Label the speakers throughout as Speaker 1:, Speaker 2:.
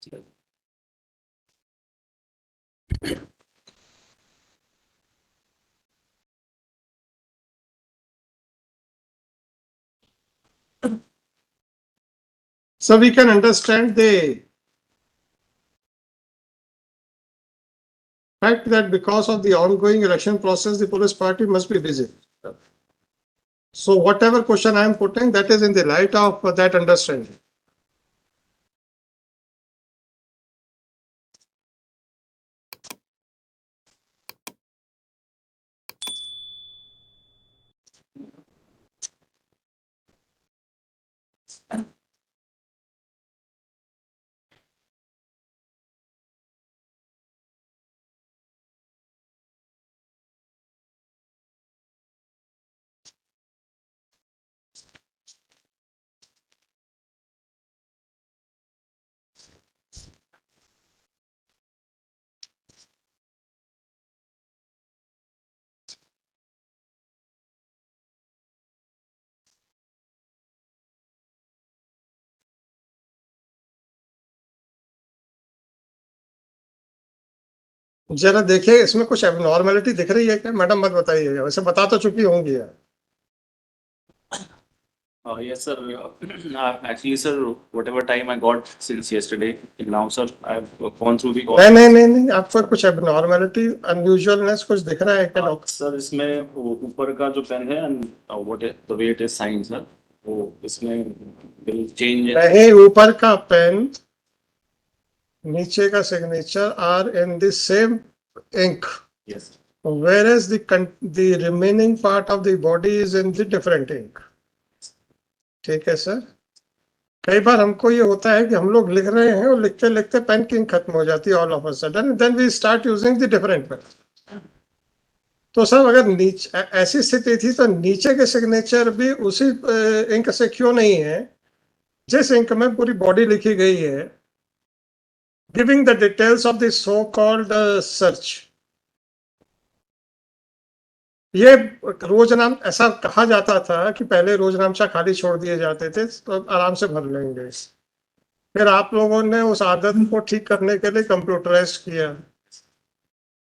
Speaker 1: So we can understand the fact that because of the ongoing election process, the police party must be busy. So whatever question I am putting, that is in the light of that understanding. जरा देखिए इसमें कुछ abnormality दिख रही है क्या madam? मत बताइए, वैसे बता तो चुकी होंगी यार।
Speaker 2: Yes, sir. Actually, sir, whatever time I got since yesterday till now, sir, I've gone through the.
Speaker 1: नहीं, आपको कुछ एबनॉर्मेलिटी, अनयूजुअलनेस कुछ दिख रहा है क्या डॉक्टर?
Speaker 2: सर इसमें ऊपर का जो पेन है what is the way it is sine sir, वो इसमें विल चेंज
Speaker 1: नहीं, ऊपर का पेन, नीचे का signature are in the same ink,
Speaker 2: yes,
Speaker 1: whereas the remaining part of the body is in the different ink. ठीक है सर। कई बार हमको ये होता है कि हम लोग लिख रहे हैं और लिखते लिखते पेन की इंक खत्म हो जाती है all of a sudden, then we start using the different pen. तो सर अगर नीचे ऐसी स्थिति थी तो नीचे के सिग्नेचर भी उसी इंक से क्यों नहीं है जिस इंक में पूरी बॉडी लिखी गई है, giving the details of the so called search? ये रोजनाम ऐसा कहा जाता था कि पहले रोजनामचा खाली छोड़ दिए जाते थे तो आराम से भर लेंगे। फिर आप लोगों ने उस आदत को ठीक करने के लिए कंप्यूटराइज किया,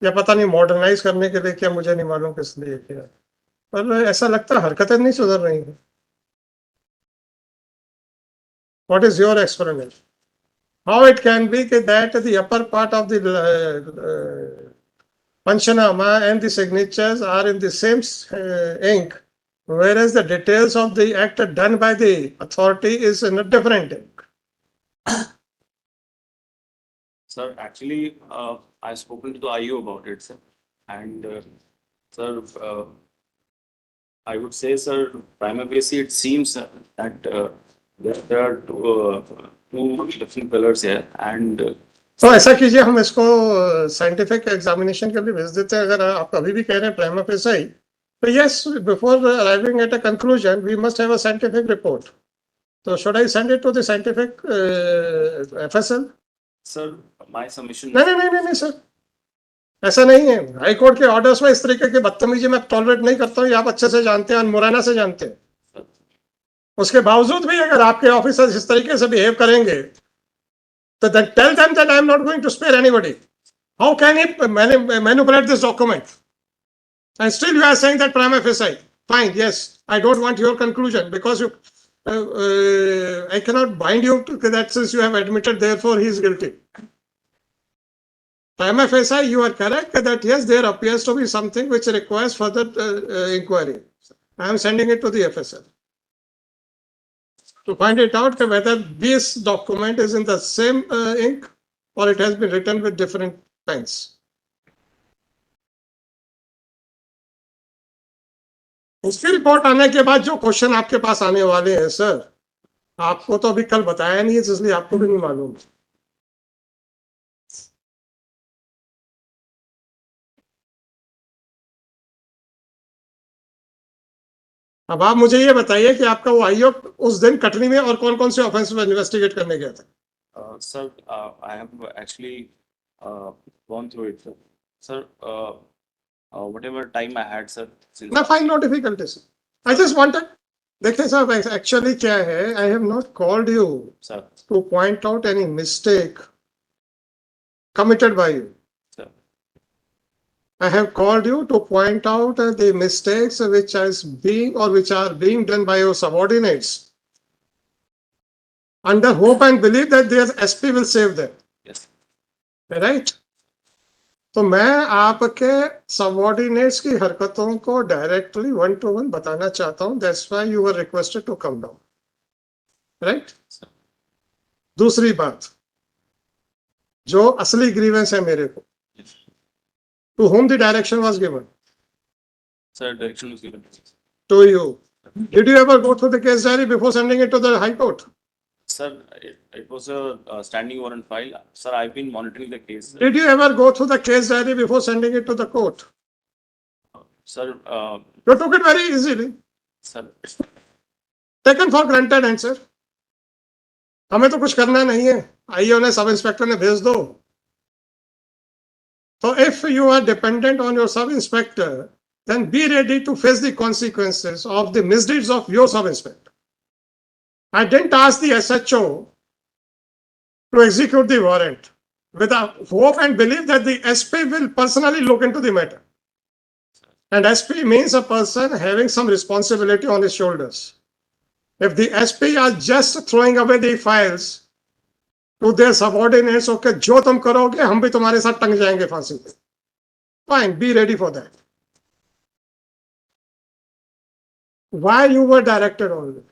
Speaker 1: या पता नहीं मॉडर्नाइज करने के लिए, क्या मुझे नहीं मालूम किस लिए किया, पर ऐसा लगता है हरकतें नहीं सुधर रही हैं। What is your explanation? How it can be that the upper part of the Panchanama and the signatures are in the same ink, whereas the details of the act done by the authority is in a different ink?
Speaker 2: Sir, actually, I've spoken to the IU about it, sir, and sir, I would say, sir, prima facie, it seems that there are two different colors here, and
Speaker 1: तो ऐसा कीजिए, हम इसको scientific examination के लिए भेज देते हैं। अगर आप अभी भी कह रहे हैं प्राइमा फेसी, तो yes, before arriving at a conclusion we must have a scientific report. तो should I send it to the scientific FSL?
Speaker 2: Sir, my submission.
Speaker 1: नहीं सर, ऐसा नहीं है। हाई कोर्ट के ऑर्डर्स में इस तरीके की बदतमीजी मैं टॉलरेट नहीं करता हूँ, ये आप अच्छे से जानते हैं, मुरैना से जानते हैं। उसके बावजूद भी अगर आपके ऑफिसर्स इस तरीके से बिहेव करेंगे तो then tell them that I am not going to spare anybody. How can he manipulate this document? And still you are saying that prima facie. Fine, yes, I don't want your conclusion because you, I cannot bind you to that since you have admitted, therefore he is guilty. Prima facie, you are correct that yes, there appears to be something which requires further inquiry. I am sending it to the FSL to find it out whether this document is in the same ink or it has been written with different pens. उसकी report आने के बाद जो question आपके पास आने वाले हैं sir, आपको तो अभी कल बताया नहीं है, इसलिए आपको भी नहीं मालूम। अब आप मुझे ये बताइए कि आपका वो आईओ उस दिन कटनी में और कौन कौन से ऑफेंस में इन्वेस्टिगेट करने गया था?
Speaker 2: Sir, I have actually gone through it, sir. Sir, whatever time I had, sir.
Speaker 1: No, fine, no difficulties. I just wanted. देखिए साहब, एक्चुअली क्या है, I have not called you
Speaker 2: Sir,
Speaker 1: to point out any mistake committed by you.
Speaker 2: Sir.
Speaker 1: I have called you to point out the mistakes which are being done by your subordinates, under hope and belief that their SP will save them.
Speaker 2: Yes.
Speaker 1: Right? तो मैं आपके subordinates की हरकतों को directly 1-to-1 बताना चाहता हूं. That's why you were requested to come down. Right? दूसरी बात, जो असली ग्रीवेंस है मेरे को,
Speaker 2: Yes.
Speaker 1: To whom the direction was given?
Speaker 2: Sir, direction was given.
Speaker 1: To you. Did you ever go through the case diary before sending it to the High Court?
Speaker 2: Sir, it was a standing warrant file. Sir, I've been monitoring the case.
Speaker 1: Did you ever go through the case diary before sending it to the court?
Speaker 2: Sir,
Speaker 1: You took it very easily.
Speaker 2: sir,
Speaker 1: Taken for granted answer. हमें तो कुछ करना नहीं है, आइए उन्हें sub inspector ने भेज दो. So if you are dependent on your sub inspector, then be ready to face the consequences of the misdeeds of your sub inspector. I didn't ask the SHO to execute the warrant with a hope and belief that the SP will personally look into the matter. And SP means a person having some responsibility on his shoulders. If the SP are just throwing away the files to their subordinates, okay, जो तुम करोगे हम भी तुम्हारे साथ टंग जाएंगे फांसी पे. Fine, be ready for that. Why you were directed only?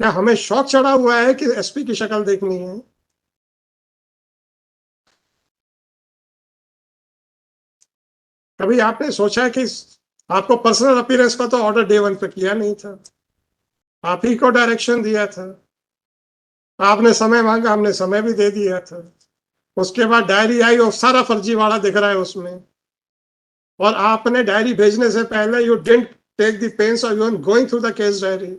Speaker 1: क्या हमें शौक चढ़ा हुआ है कि एसपी की शक्ल देखनी है? कभी आपने सोचा कि आपको पर्सनल अपीयरेंस का तो ऑर्डर डे 1 पे किया नहीं था, आप ही को डायरेक्शन दिया था, आपने समय मांगा, हमने समय भी दे दिया था. उसके बाद डायरी आई और सारा फर्जीवाड़ा दिख रहा है उसमें, और आपने डायरी भेजने से पहले you didn't take the pains of even going through the case diary.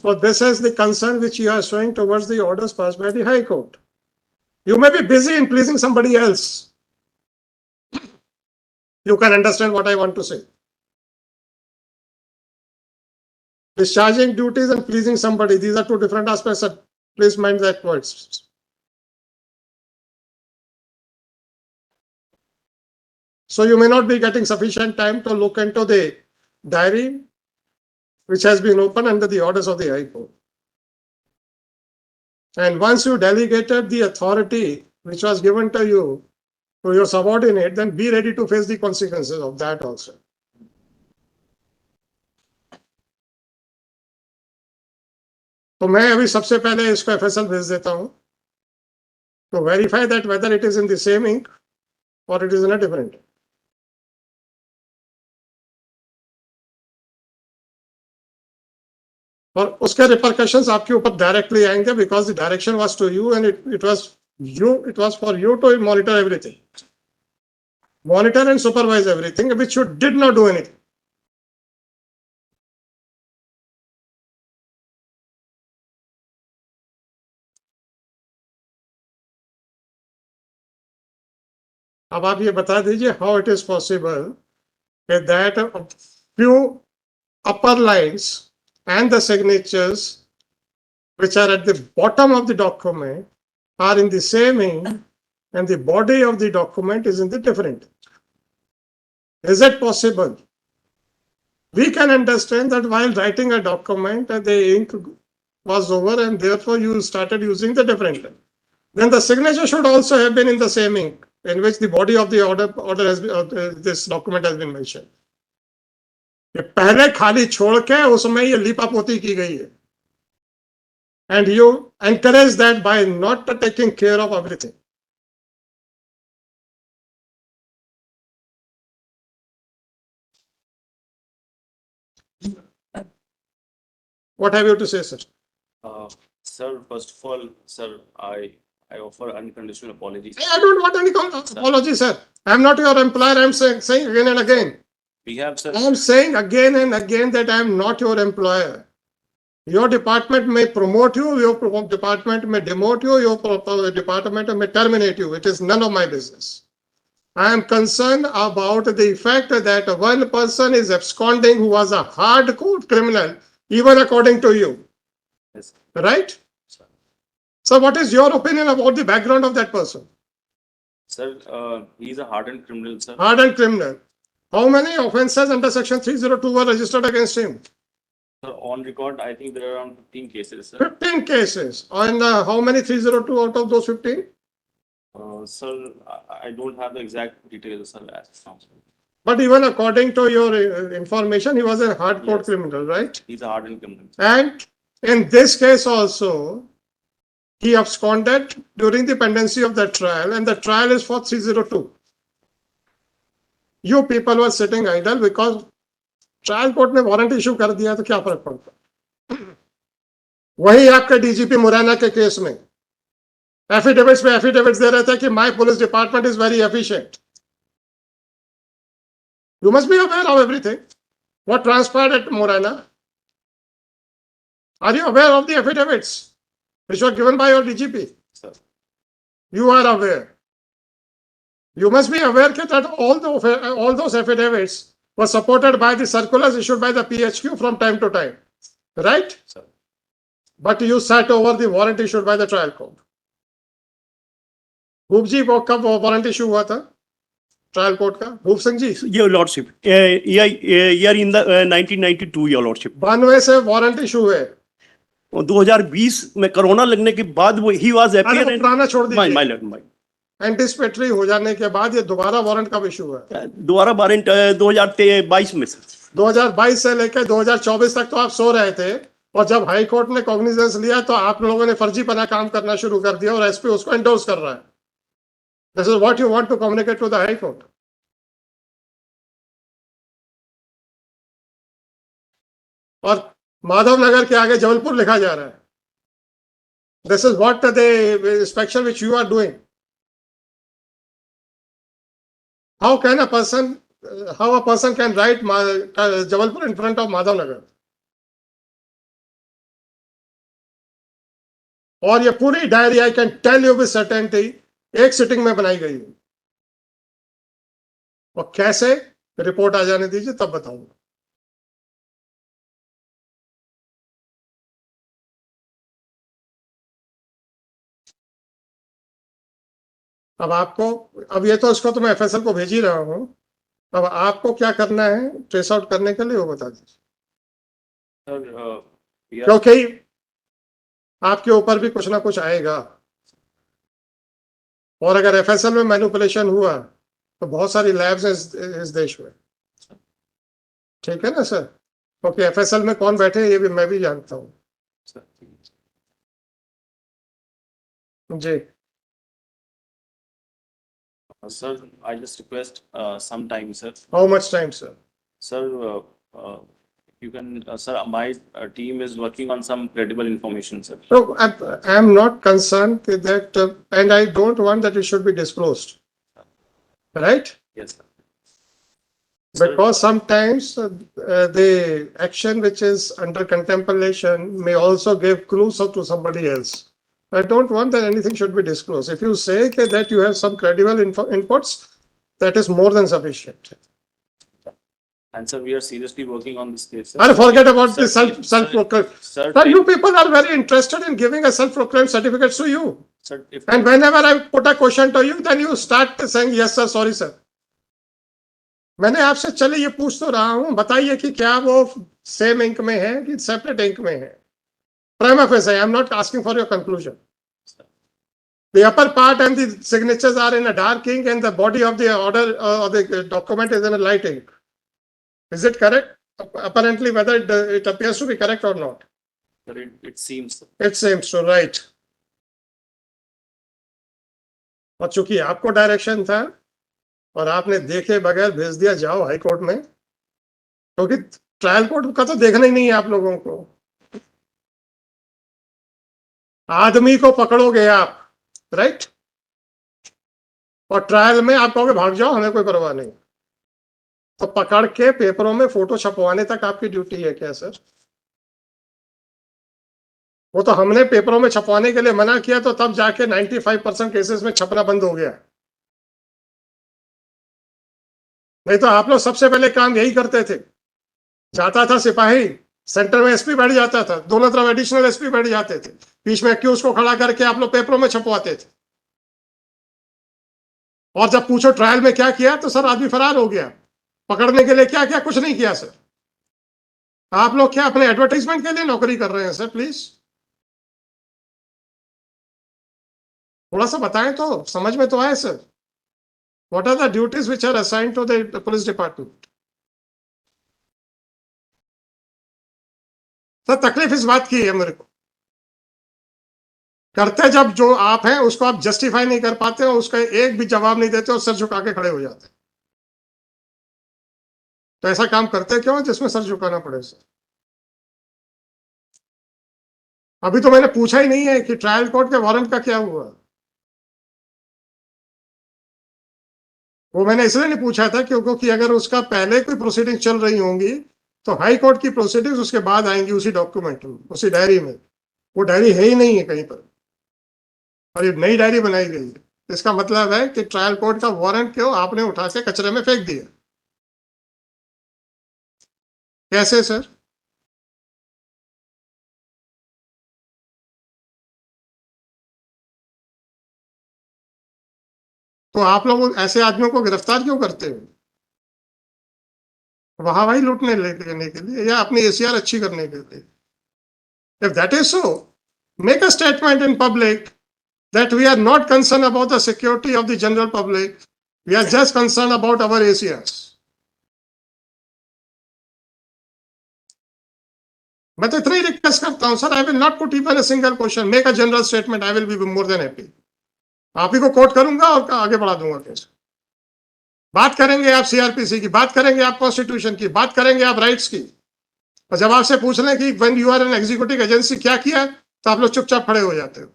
Speaker 1: So this is the concern which you are showing towards the orders passed by the High Court. You may be busy in pleasing somebody else. You can understand what I want to say. Discharging duties and pleasing somebody, these are two different aspects. Please mind that words. So you may not be getting sufficient time to look into the diary which has been opened under the orders of the High Court. And once you delegated the authority which was given to you to your subordinate, then be ready to face the consequences of that also. तो मैं अभी सबसे पहले इसको FSL भेज देता हूं to verify that whether it is in the same ink or it is in a different ink. और उसके रिपरकशंस आपके ऊपर डायरेक्टली आएंगे because the direction was to you and it was for you to monitor everything, monitor and supervise everything, which you did not do anything. अब आप ये बता दीजिए how it is possible that few upper lines and the signatures which are at the bottom of the document are in the same ink and the body of the document is in the different ink. Is it possible? We can understand that while writing a document the ink was over and therefore you started using the different ink. Then the signature should also have been in the same ink in which the body of the order has been, this document has been mentioned. पहले खाली छोड़ के उसमें ये लिपापोती की गई है, and you encourage that by not taking care of everything. What have you to say, sir?
Speaker 2: Sir, first of all, sir, I offer unconditional apologies.
Speaker 1: I don't want any apology, sir. I am not your employer. I am saying again and again.
Speaker 2: We have, sir.
Speaker 1: I am saying again and again that I am not your employer. Your department may promote you, your department may demote you, your department may terminate you. It is none of my business. I am concerned about the fact that one person is absconding who was a hardcore criminal, even according to you.
Speaker 2: Yes,
Speaker 1: right?
Speaker 2: sir.
Speaker 1: So what is your opinion about the background of that person?
Speaker 2: Sir, he's a hardened criminal, sir.
Speaker 1: Hardened criminal. How many offences under section 302 were registered against him?
Speaker 2: Sir, on record, I think there are around 15 cases, sir.
Speaker 1: 15 cases. And how many 302 out of those 15?
Speaker 2: Sir, I don't have the exact details, sir, as of now, sir.
Speaker 1: But even according to your information, he was a hardcore
Speaker 2: Yes.
Speaker 1: criminal, right?
Speaker 2: He's a hardened criminal.
Speaker 1: And in this case also, he absconded during the pendency of the trial, and the trial is for 302. You people were sitting idle because trial court ने warrant issue कर दिया तो क्या फर्क पड़ता? वही आपके DGP Morena के केस में एफिडेविट्स में एफिडेविट्स दे रहे थे कि my police department is very efficient. You must be aware of everything. What transpired at Morena? Are you aware of the affidavits which were given by your DGP?
Speaker 2: Sir.
Speaker 1: You are aware. You must be aware that all those affidavits were supported by the circulars issued by the PHQ from time to time. Right?
Speaker 2: Sir.
Speaker 1: But you sat over the warrant issued by the trial court. भूप जी वो कब warrant issue हुआ था trial court का? भूप Singh ji,
Speaker 3: Your Lordship, year in the 1992, Your Lordship.
Speaker 1: 92 से warrant issue है.
Speaker 3: और 2020 में corona लगने के बाद वो ही वाज
Speaker 1: अरे वो पुराना छोड़
Speaker 3: माय
Speaker 1: दीजिए.
Speaker 3: लॉर्ड माय
Speaker 1: एंटिसिपेटरी हो जाने के बाद ये दोबारा वारंट कब इशू हुआ?
Speaker 3: दोबारा वारंट 2022 में सर.
Speaker 1: 2022 से लेकर 2024 तक तो आप सो रहे थे, और जब हाई कोर्ट ने कॉग्निजेंस लिया तो आप लोगों ने फर्जीपना काम करना शुरू कर दिया और एसपी उसको एंडोर्स कर रहा है. This is what you want to communicate to the high court. और माधव नगर के आगे जबलपुर लिखा जा रहा है. This is what the inspection which you are doing. How can a person can write Jabalpur in front of Madhav Nagar? और ये पूरी diary I can tell you with certainty एक सिटिंग में बनाई गई है. और कैसे, रिपोर्ट आ जाने दीजिए तब बताऊंगा. अब आपको, अब ये तो इसको तो मैं एफएसएल को भेज ही रहा हूं. अब आपको क्या करना है ट्रेस आउट करने के लिए वो बता दीजिए,
Speaker 2: Sir, we are,
Speaker 1: क्योंकि आपके ऊपर भी कुछ ना कुछ आएगा. और अगर एफएसएल में मैनिपुलेशन हुआ तो बहुत सारी लैब्स हैं इस देश में. ठीक है ना सर? क्योंकि एफएसएल में कौन बैठे हैं ये भी मैं भी जानता हूँ.
Speaker 2: sir,
Speaker 1: जी.
Speaker 2: sir, I just request some time, sir.
Speaker 1: How much time sir?
Speaker 2: Sir, you can, sir, my team is working on some credible information, sir.
Speaker 1: So I am not concerned with that, and I don't want that it should be disclosed. Right?
Speaker 2: Yes, sir. Sir,
Speaker 1: Because sometimes the action which is under contemplation may also give clues to somebody else. I don't want that anything should be disclosed. If you say that you have some credible inputs, that is more than sufficient.
Speaker 2: and sir, we are seriously working on this case, sir.
Speaker 1: I forget about
Speaker 2: Sir,
Speaker 1: the self-proclaimed.
Speaker 2: Sir,
Speaker 1: Sir, you people are very interested in giving a self-proclaimed certificates to you.
Speaker 2: sir, if
Speaker 1: And whenever I put a question to you, then you start saying, yes, sir, sorry, sir. मैंने आपसे चले ये पूछ तो रहा हूं, बताइए कि क्या वो सेम इंक में है कि सेपरेट इंक में है. Prima facie, I am not asking for your conclusion. The upper part and the signatures are in a dark ink and the body of the order or the document is in a light ink. Is it correct? Apparently, whether it appears to be correct or not.
Speaker 2: sir, it seems, sir.
Speaker 1: It seems so, right. और चूंकि आपको direction था और आपने देखे बगैर भेज दिया जाओ हाई कोर्ट में, क्योंकि ट्रायल कोर्ट का तो देखना ही नहीं है आप लोगों को. आदमी को पकड़ोगे आप, राइट? और ट्रायल में आप कहोगे भाग जाओ, हमें कोई परवाह नहीं. तो पकड़ के पेपरों में फोटो छपवाने तक आपकी ड्यूटी है क्या सर? वो तो हमने पेपरों में छपवाने के लिए मना किया तो तब जाके 95% केसेस में छपना बंद हो गया. नहीं तो आप लोग सबसे पहले काम यही करते थे. जाता था सिपाही, सेंटर में एसपी बैठ जाता था, दोनों तरफ एडिशनल एसपी बैठ जाते थे, बीच में एक्यूज को खड़ा करके आप लोग पेपरों में छपवाते थे। और जब पूछो ट्रायल में क्या किया तो सर आदमी फरार हो गया। पकड़ने के लिए क्या किया? कुछ नहीं किया सर। आप लोग क्या अपने एडवर्टाइजमेंट के लिए नौकरी कर रहे हैं सर? प्लीज थोड़ा सा बताएं तो समझ में तो आए sir. What are the duties which are assigned to the police department? Sir तकलीफ इस बात की है मेरे को, करते जब जो आप हैं उसको आप जस्टिफाई नहीं कर पाते हो, उसका एक भी जवाब नहीं देते और सर झुका के खड़े हो जाते। तो ऐसा काम करते क्यों जिसमें सर झुकाना पड़े सर? अभी तो मैंने पूछा ही नहीं है कि ट्रायल कोर्ट के वारंट का क्या हुआ। वो मैंने इसलिए नहीं पूछा था क्योंकि अगर उसका पहले कोई प्रोसीडिंग चल रही होंगी तो हाई कोर्ट की प्रोसीडिंग्स उसके बाद आएंगी उसी डॉक्यूमेंट में, उसी डायरी में। वो डायरी है ही नहीं है कहीं पर, और ये नई डायरी बनाई गई है। इसका मतलब है कि ट्रायल कोर्ट का वारंट क्यों आपने उठा के कचरे में फेंक दिया? कैसे सर? तो आप लोग ऐसे आदमियों को गिरफ्तार क्यों करते हो? वहां वही लूटने लेने के लिए या अपनी एसीआर अच्छी करने के लिए? If that is so, make a statement in public that we are not concerned about the security of the general public. We are just concerned about our ACRs. मैं तो इतना ही रिक्वेस्ट करता हूं sir, I will not put even a single question, make a general statement, I will be more than happy. आप ही को coat करूंगा और आगे बढ़ा दूंगा केस। बात करेंगे आप सीआरपीसी की, बात करेंगे आप कॉन्स्टिट्यूशन की, बात करेंगे आप राइट्स की, और जब आपसे पूछ लें कि when you are an executive agency क्या किया, तो आप लोग चुपचाप खड़े हो जाते हो।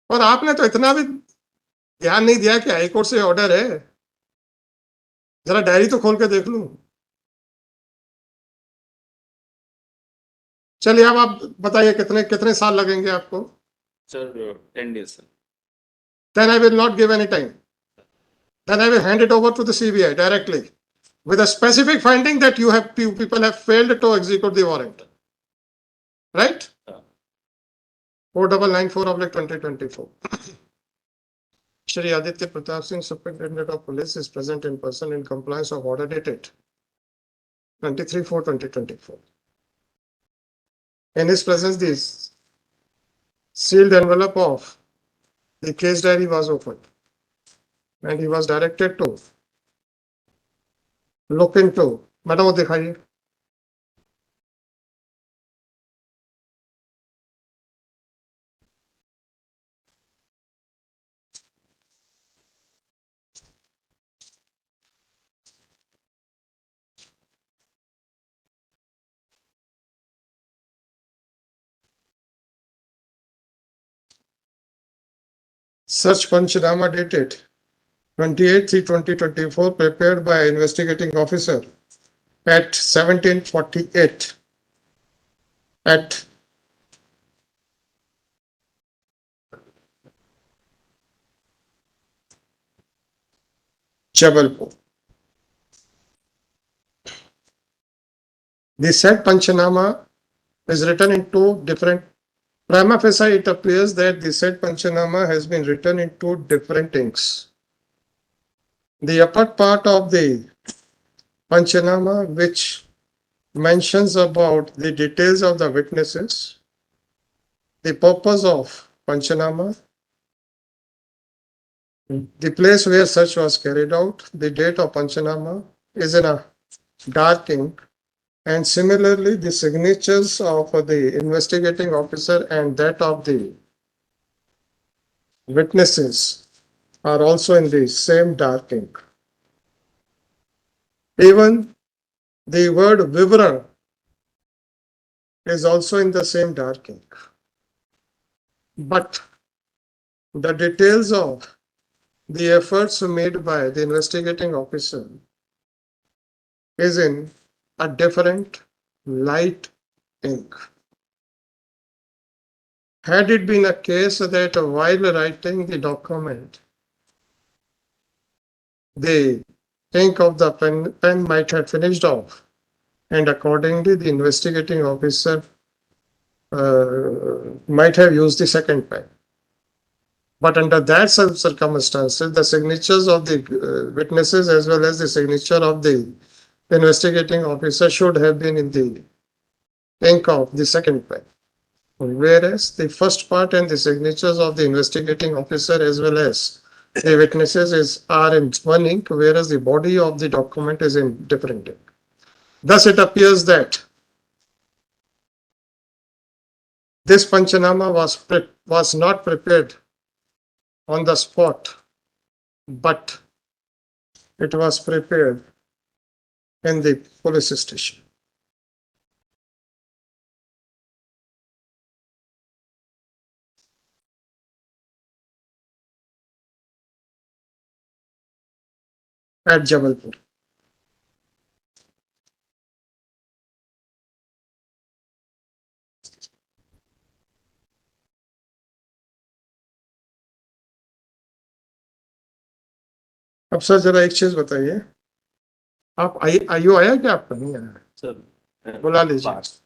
Speaker 1: और आपने तो इतना भी ध्यान नहीं दिया कि हाईकोर्ट से ऑर्डर है। जरा डायरी तो खोल के देख लूं। चलिए अब आप बताइए कितने कितने साल लगेंगे आपको?
Speaker 2: Sir, 10 days, sir.
Speaker 1: Then I will not give any time. Then I will hand it over to the CBI directly with a specific finding that people have failed to execute the warrant. Right? 4994/2024. Shri Aditya Pratap Singh, Superintendent of Police, is present in person in compliance of order dated 23/4/2024. In his presence, the sealed envelope of the case diary was opened, and he was directed to look into. Madam वो दिखाइए। Search Panchanama dated 28/3/2024, prepared by investigating officer at 17:48 at Jabalpur. The said Panchanama is written in two different. Prima facie, it appears that the said Panchanama has been written in two different inks. The upper part of the Panchanama, which mentions about the details of the witnesses, the purpose of Panchanama, the place where search was carried out, the date of Panchanama is in a dark ink, and similarly the signatures of the investigating officer and that of the witnesses are also in the same dark ink. Even the word Vivran is also in the same dark ink. But the details of the efforts made by the investigating officer is in a different light ink. Had it been a case that while writing the document, the ink of the pen might have finished off, and accordingly, the investigating officer might have used the second pen. But under that circumstances, the signatures of the witnesses as well as the signature of the investigating officer should have been in the ink of the second pen. Whereas the first part and the signatures of the investigating officer as well as the witnesses are in one ink, whereas the body of the document is in different ink. Thus, it appears that this Panchanama was not prepared on the spot, but it was prepared in the police station. At Jabalpur. अब sir जरा एक चीज बताइए, आप आयु आया क्या आपका? नहीं आया?
Speaker 2: सर
Speaker 1: बुला लीजिए।
Speaker 2: पास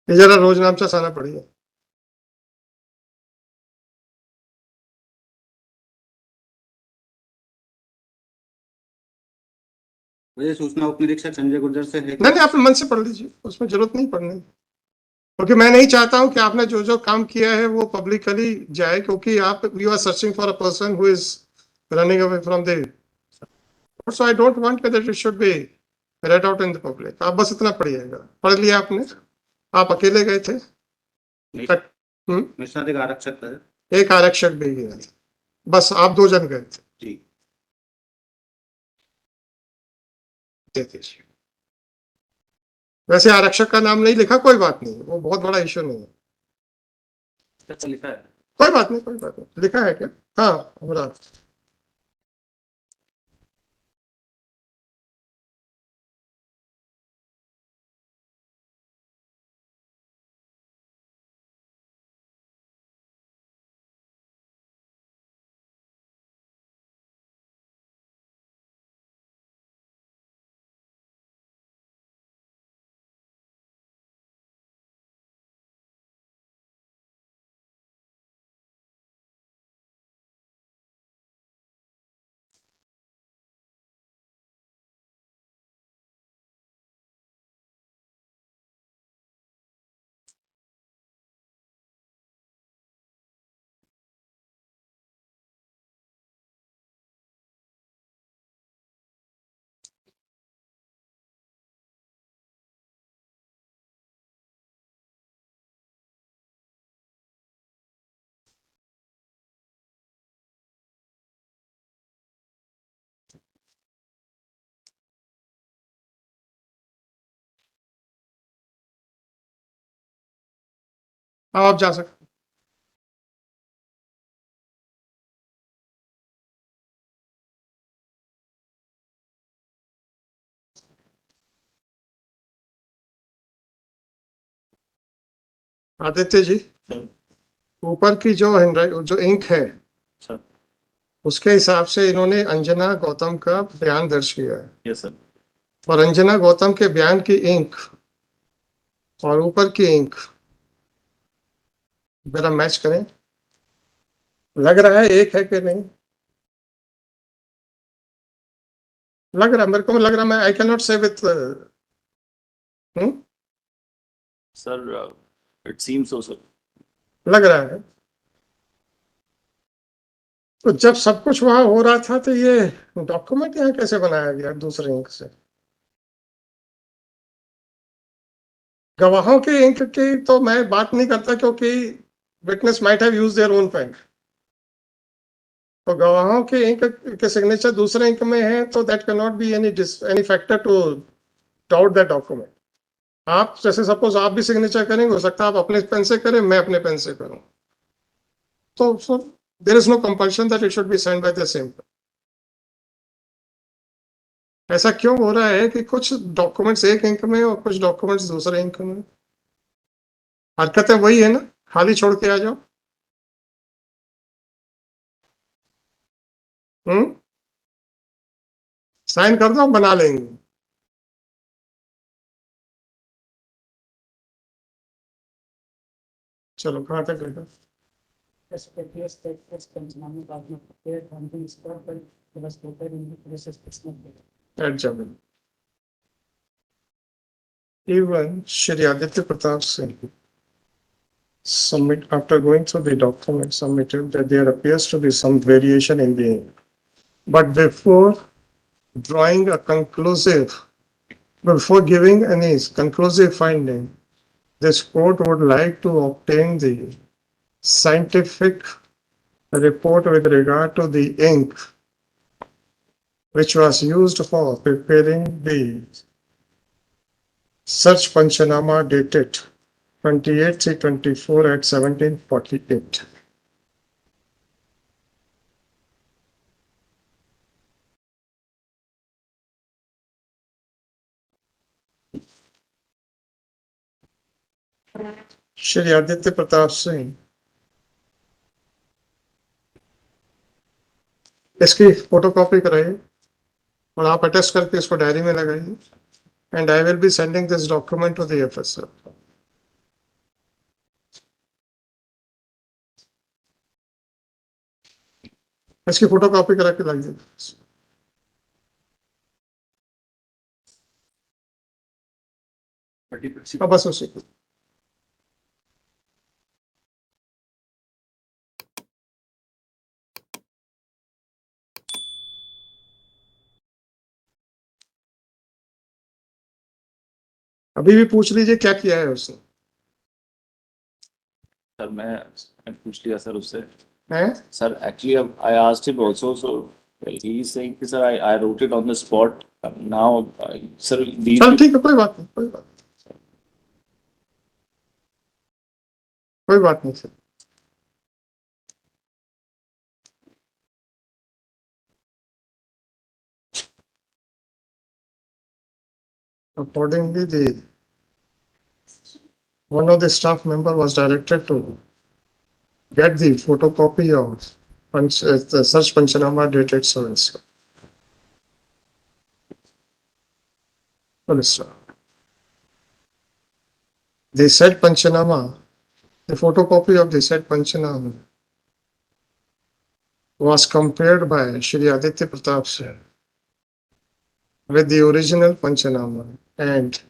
Speaker 1: ये जरा रोज नाम से साना पड़िए।
Speaker 4: मुझे सूचना उप निरीक्षक संजय गुर्जर से है।
Speaker 1: नहीं, आप मन से पढ़ लीजिए, उसमें जरूरत नहीं पढ़ने, क्योंकि मैं नहीं चाहता हूं कि आपने जो जो काम किया है वो पब्लिकली जाए, क्योंकि आप you are searching for a person who is running away from the, so I don't want that it should be read out in the public. आप बस इतना पढ़िएगा। पढ़ लिया आपने? आप अकेले गए थे?
Speaker 4: मेरे साथ एक आरक्षक था।
Speaker 1: एक आरक्षक भी गया, बस आप 2 जन गए थे?
Speaker 4: जी।
Speaker 1: दे दीजिए। वैसे आरक्षक का नाम नहीं लिखा, कोई बात नहीं, वो बहुत बड़ा इश्यू नहीं है।
Speaker 4: अच्छा लिखा है?
Speaker 1: कोई बात नहीं, कोई बात नहीं। लिखा है क्या? हाँ, हमारा आप जा सकते। आदित्य जी, ऊपर की जो इंक है
Speaker 2: सर।
Speaker 1: उसके हिसाब से इन्होंने अंजना गौतम का बयान दर्ज किया है।
Speaker 2: Yes sir.
Speaker 1: और अंजना गौतम के बयान की इंक और ऊपर की इंक जरा मैच करें, लग रहा है एक है कि नहीं? लग रहा, मेरे को लग रहा, मैं आई कैन नॉट से with
Speaker 2: sir it seems so sir.
Speaker 1: लग रहा है। तो जब सब कुछ वहां हो रहा था तो ये डॉक्यूमेंट यहाँ कैसे बनाया गया दूसरे इंक से? गवाहों के इंक की तो मैं बात नहीं करता, क्योंकि witness might have used their own pen. तो गवाहों के इंक के सिग्नेचर दूसरे इंक में है तो that can not be any factor to doubt that document. आप जैसे सपोज आप भी सिग्नेचर करेंगे, हो सकता है आप अपने पेन से करें, मैं अपने पेन से करूं, तो there is no compulsion that it should be signed by the same. ऐसा क्यों हो रहा है कि कुछ डॉक्यूमेंट्स एक इंक में और कुछ डॉक्यूमेंट्स दूसरे इंक में? हरकतें वही है ना, खाली छोड़ के आ जाओ। साइन कर दो, बना लेंगे। चलो कहाँ तक गए?
Speaker 5: As previous statements concerning government prepared and being stored by was prepared in the process personal.
Speaker 1: At Jammu. Even Shri Aditya Pratap Singh submit after going through the document submitted that there appears to be some variation in the ink. But before drawing a conclusive, before giving any conclusive finding, this court would like to obtain the scientific report with regard to the ink which was used for preparing the search Panchanama dated 28/3/24 at 17:48. Shri Aditya Pratap Singh, इसकी photocopy कराइए और आप attest करके इसको diary में लगाइए, and I will be sending this document to the FSL. इसकी photocopy करा के लाइए। बस उसी को। अभी भी पूछ लीजिए क्या किया है उसने।
Speaker 2: सर मैं पूछ लिया सर उससे।
Speaker 1: हैं?
Speaker 2: Sir actually I asked him also, so he is saying कि sir I wrote it on the spot now sir.
Speaker 1: चल ठीक है, कोई बात नहीं, कोई बात नहीं sir. Accordingly, one of the staff member was directed to get the photocopy of the search Panchanama dated so and so. Police sir. The said Panchanama, the photocopy of the said Panchanama was compared by Shri Aditya Pratap Singh with the original Panchanama and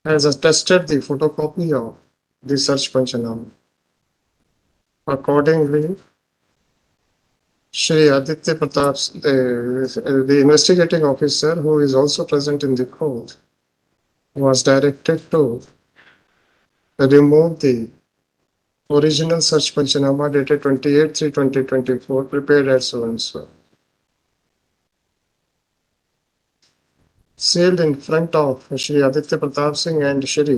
Speaker 1: has attested the photocopy of the search Panchanama. Accordingly, Shri Aditya Pratap, the investigating officer who is also present in the court, was directed to remove the original search Panchanama dated 28/3/2024 prepared at so and so, sealed in front of Shri Aditya Pratap Singh and Shri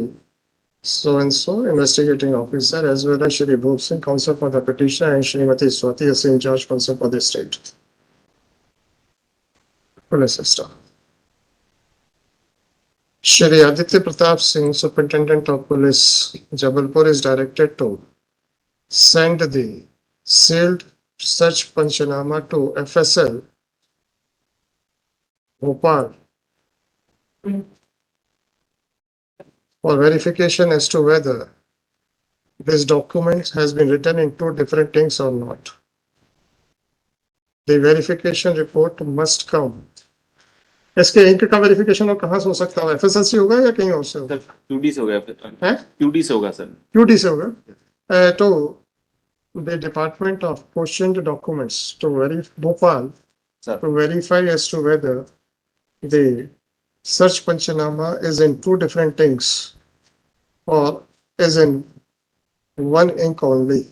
Speaker 1: so and so investigating officer, as well as Shri Bhop Singh, counsel for the petitioner, and Srimati Swati Singh, judge, counsel for the state. Police staff. Shri Aditya Pratap Singh, Superintendent of Police, Jabalpur, is directed to send the sealed search Panchanama to FSL, Bhopal, for verification as to whether this document has been written in two different things or not. The verification report must come. इसके ink का verification और कहाँ से हो सकता है? FSL से होगा या कहीं और से होगा?
Speaker 2: सर क्यूडी से हो गया फिर।
Speaker 1: हैं?
Speaker 2: क्यूडी से होगा सर।
Speaker 1: क्यूटी से होगा। तो the Department of questioned documents to Bhopal
Speaker 2: Sir.
Speaker 1: to verify as to whether the search Panchanama is in two different inks or is in one ink only.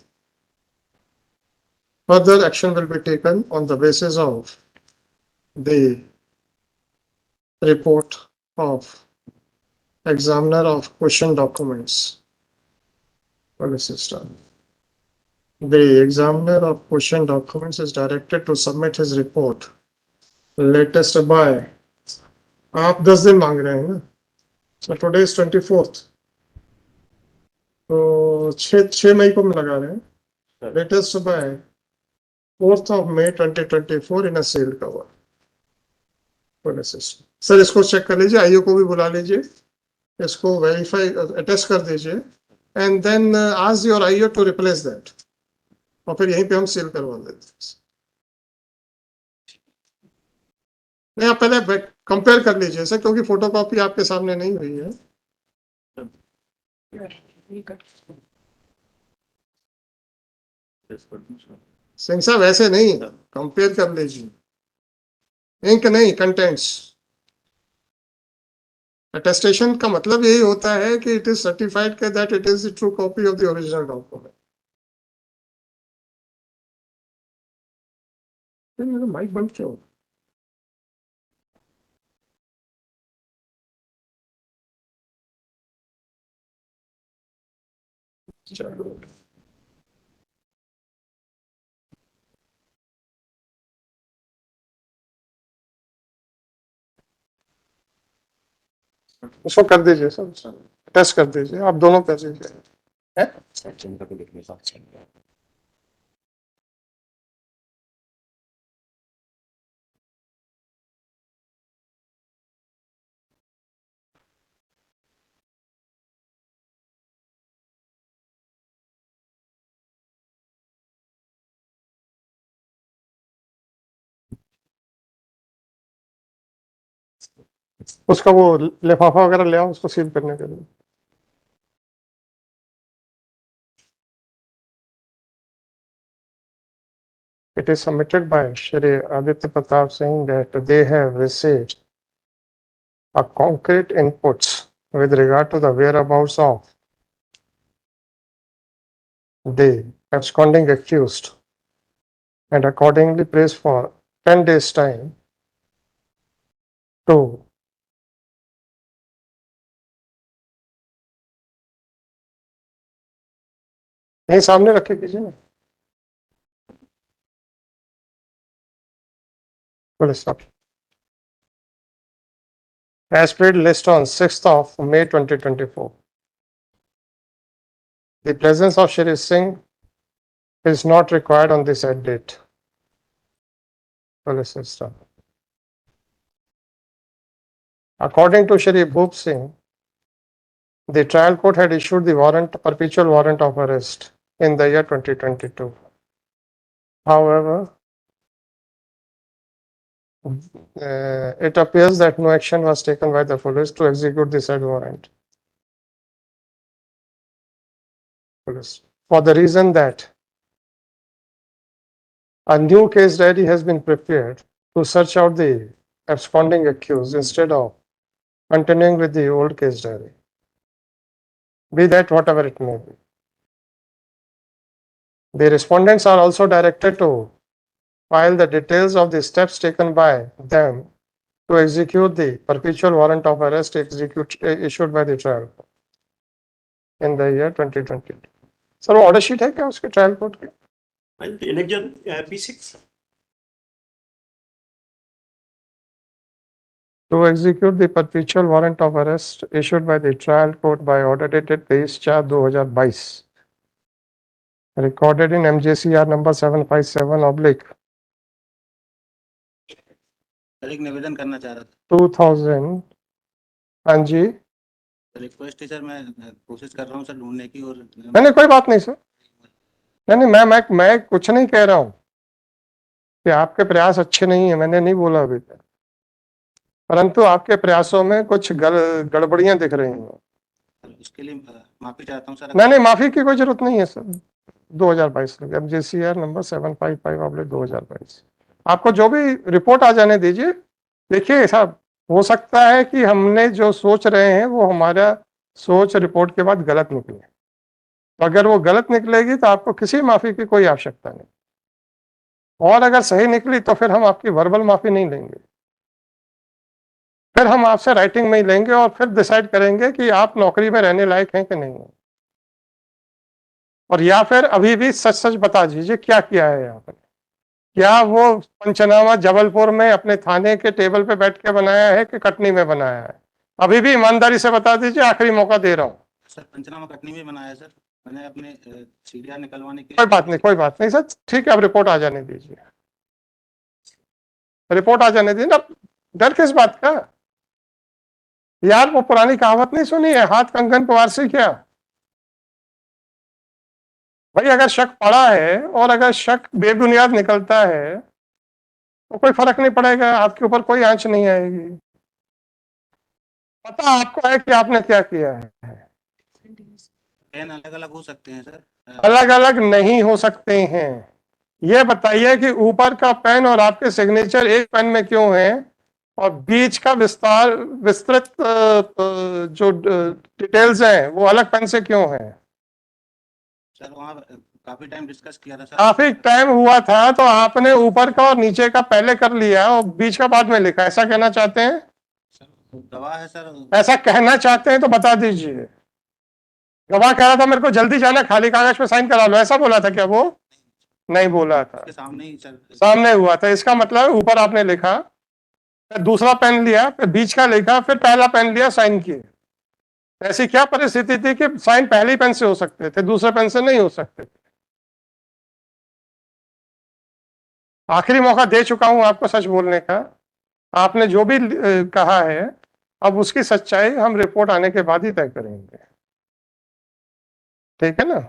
Speaker 1: further action will be taken on the basis of the report of examiner of question documents. System. The examiner of question documents is directed to submit his report latest by, आप 10 दिन मांग रहे हैं ना, so today is 24th, तो 6 मई को हम लगा रहे हैं, latest by 4th of May 2024 in a sealed cover. Sir इसको चेक कर लीजिए, आईओ को भी बुला लीजिए, इसको वेरीफाई अटेस्ट कर दीजिए, and then ask your IO to replace that, और फिर यहीं पे हम सील करवा देते हैं। नहीं, आप पहले कंपेयर कर लीजिए सर, क्योंकि फोटोकॉपी आपके सामने नहीं हुई है। सिंह साहब ऐसे नहीं, कंपेयर कर लीजिए, इंक नहीं, कंटेंट्स। अटेस्टेशन का मतलब यही होता है कि इट इज सर्टिफाइड के that it is the true copy of the original document. Mike बंद क्यों? चलो उसको कर दीजिए सर, टेस्ट कर दीजिए, आप दोनों कर दीजिए। उसका वो लिफाफा वगैरह ले आओ, उसको सील करने के लिए। It is submitted by Shri Aditya Pratap Singh that they have received a concrete inputs with regard to the whereabouts of the absconding accused, and accordingly prays for 10 days time to यहीं सामने रखे कीजिए ना। Stop. As paid list on 6th of May 2024. The presence of Shri Singh is not required on this said date. Stop. According to Shri Bhup Singh, the trial court had issued the warrant, perpetual warrant of arrest in the year 2022. However, it appears that no action was taken by the police to execute the said warrant. For the reason that a new case diary has been prepared to search out the absconding accused instead of continuing with the old case diary. Be that whatever it may be. The respondents are also directed to file the details of the steps taken by them to execute the perpetual warrant of arrest issued by the trial court in the year 2020. Sir वो order sheet है क्या उसके trial court के?
Speaker 3: P6
Speaker 1: to execute the perpetual warrant of arrest issued by the trial court by order dated 23/4/2022, recorded in MJCR number 757/2000
Speaker 4: एक निवेदन करना चाह रहा था।
Speaker 1: 2000। हाँ जी,
Speaker 4: रिक्वेस्ट है सर, मैं कोशिश कर रहा हूँ सर ढूंढने की, और
Speaker 1: नहीं कोई बात नहीं सर, नहीं मैं कुछ नहीं कह रहा हूँ कि आपके प्रयास अच्छे नहीं है, मैंने नहीं बोला अभी तक, परंतु आपके प्रयासों में कुछ गड़बड़ियां दिख रही हैं।
Speaker 4: उसके लिए माफी चाहता हूँ सर।
Speaker 1: नहीं माफी की कोई जरूरत नहीं है सर। 2022 MJCR नंबर 755/2022 आपको जो भी रिपोर्ट आ जाने दीजिए। देखिए साहब, हो सकता है कि हमने जो सोच रहे हैं वो हमारा सोच रिपोर्ट के बाद गलत निकले, तो अगर वो गलत निकलेगी तो आपको किसी माफी की कोई आवश्यकता नहीं। और अगर सही निकली तो फिर हम आपकी वर्बल माफी नहीं लेंगे, फिर हम आपसे राइटिंग में ही लेंगे और फिर डिसाइड करेंगे कि आप नौकरी में रहने लायक हैं कि नहीं है। और या फिर अभी भी सच सच बता दीजिए क्या किया है आपने, क्या वो पंचनामा जबलपुर में अपने थाने के टेबल पे बैठ के बनाया है कि कटनी में बनाया है? अभी भी ईमानदारी से बता दीजिए, आखिरी मौका दे रहा हूं।
Speaker 4: सर पंचनामा कटनी में बनाया है सर, मैंने अपने सीढ़ियाँ निकलवाने के
Speaker 1: कोई
Speaker 4: लिए।
Speaker 1: बात नहीं, कोई बात नहीं सर, ठीक है, अब रिपोर्ट आ जाने दीजिए, रिपोर्ट आ जाने दीजिए ना, डर किस बात का यार? वो पुरानी कहावत नहीं सुनी है, हाथ कंगन को वारसी क्या? भाई अगर शक पड़ा है और अगर शक बेबुनियाद निकलता है तो कोई फर्क नहीं पड़ेगा, आपके ऊपर कोई आंच नहीं आएगी। पता आपको है कि आपने क्या किया है।
Speaker 4: पेन अलग अलग हो सकते हैं सर।
Speaker 1: अलग अलग नहीं हो सकते हैं। ये बताइए कि ऊपर का पेन और आपके सिग्नेचर एक पेन में क्यों है और बीच का विस्तृत जो डिटेल्स हैं वो अलग पेन से क्यों है?
Speaker 4: सर वहाँ काफी टाइम डिस्कस किया था सर।
Speaker 1: काफी टाइम हुआ था तो आपने ऊपर का और नीचे का पहले कर लिया और बीच का बाद में लिखा, ऐसा कहना चाहते हैं?
Speaker 4: सर गवाह है सर।
Speaker 1: ऐसा कहना चाहते हैं तो बता दीजिए। गवाह कह रहा था मेरे को जल्दी जाना, खाली कागज पे साइन करा लो, ऐसा बोला था क्या वो? नहीं बोला था,
Speaker 4: उसके सामने ही सर।
Speaker 1: सामने हुआ था। इसका मतलब ऊपर आपने लिखा, फिर दूसरा पेन लिया, फिर बीच का लिखा, फिर पहला पेन लिया, साइन किए। ऐसी क्या परिस्थिति थी कि साइन पहले पेन से हो सकते थे, दूसरे पेन से नहीं हो सकते थे? आखिरी मौका दे चुका हूं आपको सच बोलने का। आपने जो भी कहा है अब उसकी सच्चाई हम रिपोर्ट आने के बाद ही तय करेंगे, ठीक है ना?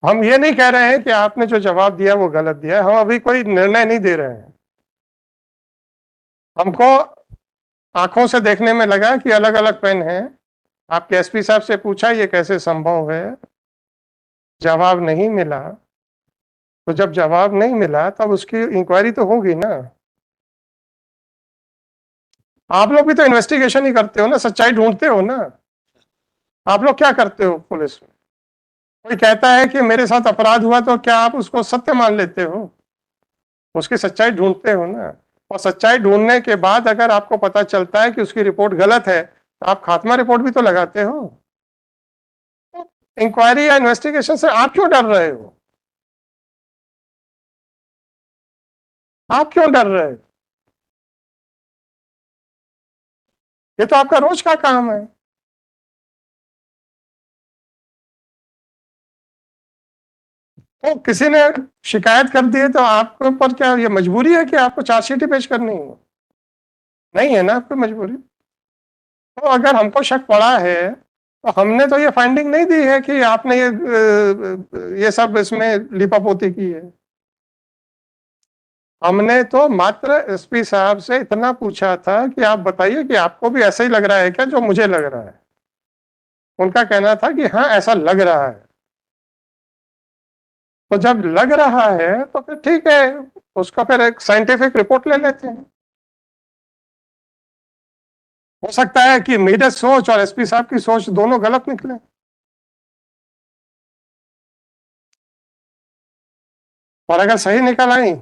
Speaker 1: हम ये नहीं कह रहे हैं कि आपने जो जवाब दिया वो गलत दिया है, हम अभी कोई निर्णय नहीं दे रहे हैं। हमको आंखों से देखने में लगा कि अलग अलग पेन है, आपके एसपी साहब से पूछा ये कैसे संभव है, जवाब नहीं मिला। तो जब जवाब नहीं मिला तब उसकी इंक्वायरी तो होगी ना। आप लोग भी तो इन्वेस्टिगेशन ही करते हो ना, सच्चाई ढूंढते हो ना। आप लोग क्या करते हो पुलिस में? कोई कहता है कि मेरे साथ अपराध हुआ तो क्या आप उसको सत्य मान लेते हो? उसकी सच्चाई ढूंढते हो ना। और सच्चाई ढूंढने के बाद अगर आपको पता चलता है कि उसकी रिपोर्ट गलत है तो आप खात्मा रिपोर्ट भी तो लगाते हो। इंक्वायरी या इन्वेस्टिगेशन से आप क्यों डर रहे हो? आप क्यों डर रहे हो? ये तो आपका रोज का काम है। तो किसी ने शिकायत कर दी है तो आपके ऊपर क्या ये मजबूरी है कि आपको चार्जशीट ही पेश करनी है? नहीं है ना आपको मजबूरी। तो अगर हमको शक पड़ा है तो हमने तो ये फाइंडिंग नहीं दी है कि आपने ये सब इसमें लिपापोती की है। हमने तो मात्र एसपी साहब से इतना पूछा था कि आप बताइए कि आपको भी ऐसा ही लग रहा है क्या जो मुझे लग रहा है? उनका कहना था कि हाँ ऐसा लग रहा है। तो जब लग रहा है तो फिर ठीक है, उसका फिर एक साइंटिफिक रिपोर्ट ले लेते हैं। हो सकता है कि मेरी सोच और एसपी साहब की सोच दोनों गलत निकले। और अगर सही निकल आई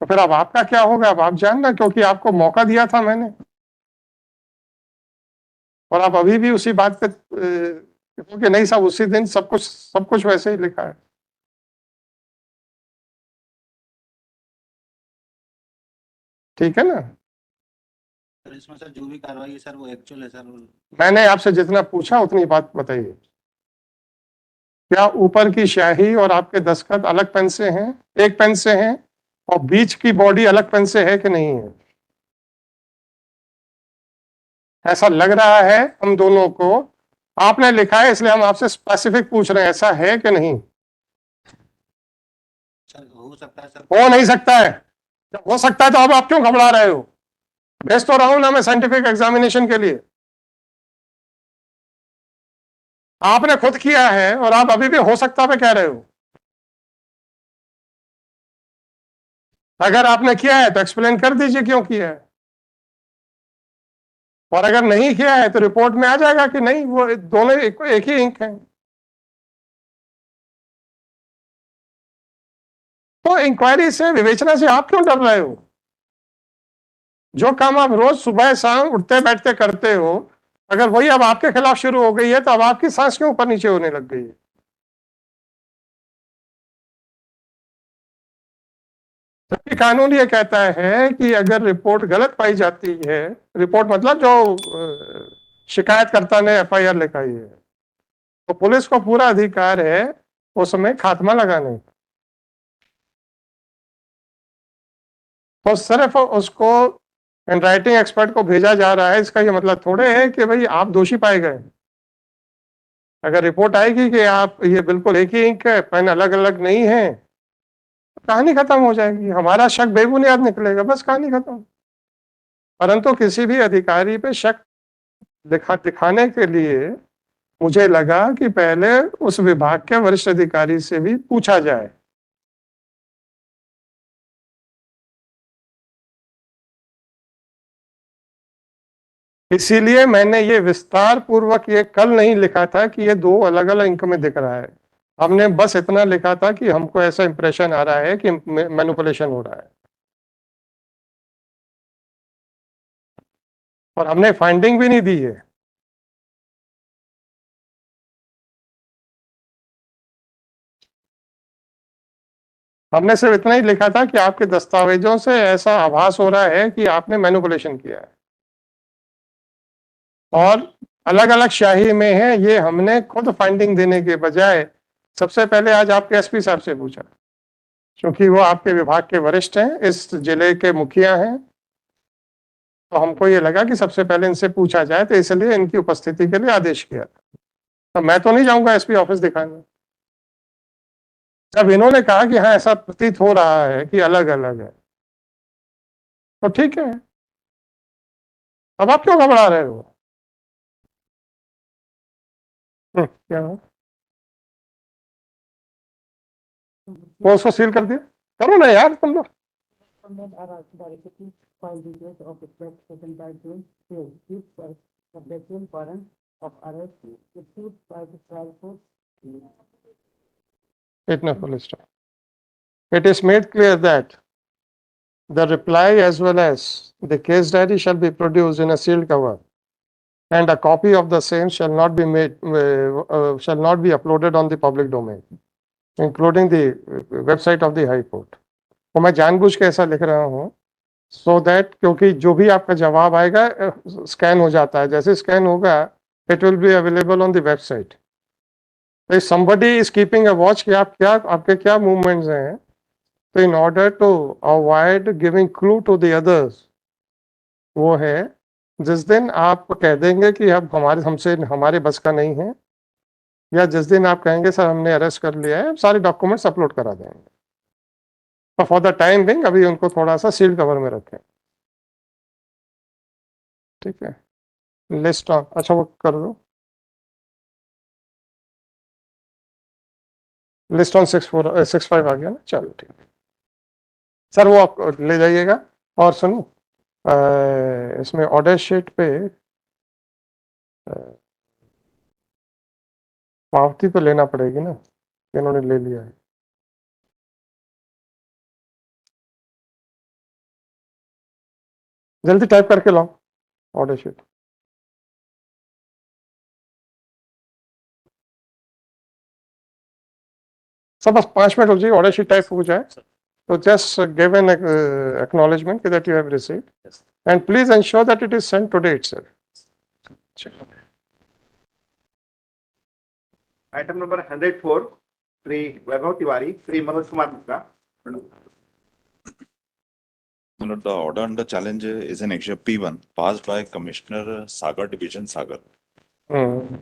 Speaker 1: तो फिर अब आपका क्या होगा अब आप जानना, क्योंकि आपको मौका दिया था मैंने और आप अभी भी उसी बात पे क्योंकि नहीं साहब उसी दिन सब कुछ वैसे ही लिखा है। ठीक है ना?
Speaker 4: सर इसमें सर जो भी कार्रवाई है सर वो एक्चुअल है सर।
Speaker 1: मैंने आपसे जितना पूछा उतनी बात बताइए। क्या ऊपर की स्याही और आपके दस्तखत अलग पेन से हैं, एक पेन से हैं, और बीच की बॉडी अलग पेन से है कि नहीं है? ऐसा लग रहा है हम दोनों को। आपने लिखा है इसलिए हम आपसे स्पेसिफिक पूछ रहे हैं, ऐसा है कि नहीं?
Speaker 4: सर हो सकता है सर।
Speaker 1: हो नहीं सकता है? जब हो सकता है तो अब आप क्यों घबरा रहे हो? भेज तो रहा हूं ना मैं साइंटिफिक एग्जामिनेशन के लिए। आपने खुद किया है और आप अभी भी हो सकता पे कह रहे हो। अगर आपने किया है तो एक्सप्लेन कर दीजिए क्यों किया है, और अगर नहीं किया है तो रिपोर्ट में आ जाएगा कि नहीं वो दोनों एक ही इंक है। तो इंक्वायरी से, विवेचना से आप क्यों डर रहे हो? जो काम आप रोज सुबह शाम उठते बैठते करते हो, अगर वही अब आपके खिलाफ शुरू हो गई है तो अब आपकी सांस क्यों ऊपर नीचे होने लग गई है? जबकि कानून ये कहता है कि अगर रिपोर्ट गलत पाई जाती है, रिपोर्ट मतलब जो शिकायतकर्ता ने एफआईआर लिखाई है, तो पुलिस को पूरा अधिकार है उसमें खात्मा लगाने का। तो सिर्फ उसको राइटिंग एक्सपर्ट को भेजा जा रहा है, इसका ये मतलब थोड़े है कि भाई आप दोषी पाए गए। अगर रिपोर्ट आएगी कि आप ये बिल्कुल एक ही इंक है, पेन अलग अलग नहीं है, कहानी खत्म हो जाएगी, हमारा शक बेबुनियाद निकलेगा, बस कहानी खत्म। परंतु किसी भी अधिकारी पे शक दिखाने के लिए मुझे लगा कि पहले उस विभाग के वरिष्ठ अधिकारी से भी पूछा जाए। इसीलिए मैंने ये विस्तार पूर्वक ये कल नहीं लिखा था कि ये दो अलग अलग इंक में दिख रहा है। हमने बस इतना लिखा था कि हमको ऐसा इंप्रेशन आ रहा है कि मैनिपुलेशन हो रहा है, और हमने फाइंडिंग भी नहीं दी है। हमने सिर्फ इतना ही लिखा था कि आपके दस्तावेजों से ऐसा आभास हो रहा है कि आपने मैनिपुलेशन किया है, और अलग अलग शाही में है। ये हमने खुद फाइंडिंग देने के बजाय सबसे पहले आज आपके एसपी साहब से पूछा, क्योंकि वो आपके विभाग के वरिष्ठ हैं, इस जिले के मुखिया हैं, तो हमको ये लगा कि सबसे पहले इनसे पूछा जाए, तो इसलिए इनकी उपस्थिति के लिए आदेश किया। तो मैं तो नहीं जाऊंगा एसपी ऑफिस दिखाने। जब इन्होंने कहा कि हाँ ऐसा प्रतीत हो रहा है कि अलग अलग है, तो ठीक है, अब आप क्यों घबरा रहे हो? क्या हो? वो उसको सील कर दिया, करो ना यार तुम लोग।
Speaker 5: Respondent are also directed to file details of the threat taken by June 12, this was the background warrant of arrest issued by the trial court.
Speaker 1: इतना police staff, it is made clear that the reply as well as the case diary shall be produced in a sealed cover, and a copy of the same shall not be uploaded on the public domain, including the website of the High Court. तो मैं जानबूझ के ऐसा लिख रहा हूँ so that, क्योंकि जो भी आपका जवाब आएगा स्कैन हो जाता है, जैसे स्कैन होगा it will be available on the website. If somebody is keeping a watch कि आप क्या, आपके क्या movements हैं, तो in order to avoid giving clue to the others, वो है जिस दिन आप कह देंगे कि अब हमारे बस का नहीं है, या जिस दिन आप कहेंगे सर हमने अरेस्ट कर लिया है, सारे डॉक्यूमेंट्स अपलोड करा देंगे। तो फॉर द टाइम बिंग अभी उनको थोड़ा सा सील्ड कवर में रखें, ठीक है। लिस्ट ऑन, अच्छा वो कर दो, लिस्ट ऑन 6-4-6-5 आ गया ना, चलो ठीक है सर, वो आप ले जाइएगा। और सुनो, इसमें ऑर्डर शीट पे पावती तो लेना पड़ेगी ना, इन्होंने ले लिया है। जल्दी टाइप करके लाओ ऑर्डर शीट। सब बस 5 मिनट हो जाए, ऑर्डर शीट टाइप हो जाए, तो just give an acknowledgement that you have received, and please ensure that it is sent today itself.
Speaker 6: Item number 104, Sri Vaibhav Tiwari, Sri Manoj Kumar Gupta.
Speaker 7: The order under challenge is an action P1 passed by Commissioner Sagar Division Sagar,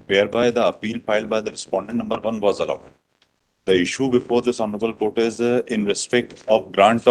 Speaker 7: whereby the appeal filed by the respondent number 1 was allowed. The issue before this honorable court is in respect of grant of